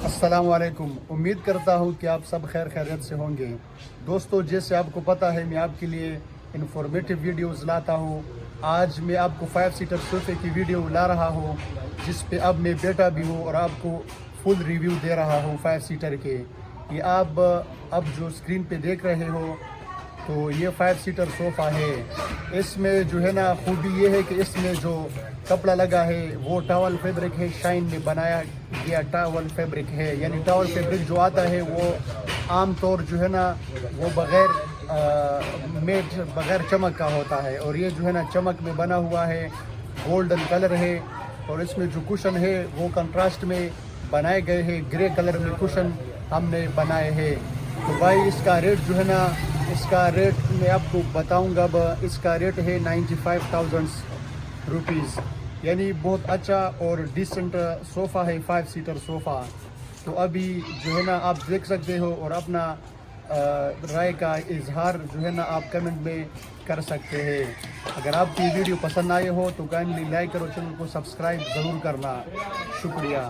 अस्सलाम वालेकुम। उम्मीद करता हूँ कि आप सब खैर खैरियत से होंगे। दोस्तों, जैसे आपको पता है मैं आपके लिए इंफॉर्मेटिव वीडियोस लाता हूँ। आज मैं आपको 5 सीटर सोफे की वीडियो ला रहा हूँ, जिस पे अब मैं बैठा भी हूँ और आपको फुल रिव्यू दे रहा हूँ 5 सीटर के। ये आप अब जो स्क्रीन पे देख रहे हो तो ये 5 सीटर सोफ़ा है। इसमें जो है ना खूबी ये है कि इसमें जो कपड़ा लगा है वो टॉवल फैब्रिक है, शाइन में बनाया गया टॉवल फैब्रिक है। यानी टॉवल फैब्रिक जो आता है वो आम तौर जो है ना वो बग़ैर चमक का होता है, और ये जो है ना चमक में बना हुआ है, गोल्डन कलर है। और इसमें जो कुशन है वो कंट्रास्ट में बनाए गए हैं, ग्रे कलर में कुशन हमने बनाए हैं। तो भाई इसका रेट जो है ना, इसका रेट मैं आपको बताऊंगा। अब इसका रेट है 95,000 रुपीज़। यानी बहुत अच्छा और डिसेंट सोफ़ा है, 5 सीटर सोफ़ा। तो अभी जो है ना आप देख सकते हो और अपना राय का इजहार जो है ना आप कमेंट में कर सकते हैं। अगर आपको ये वीडियो पसंद आए हो तो काइंडली लाइक करो, चैनल को सब्सक्राइब ज़रूर करना। शुक्रिया।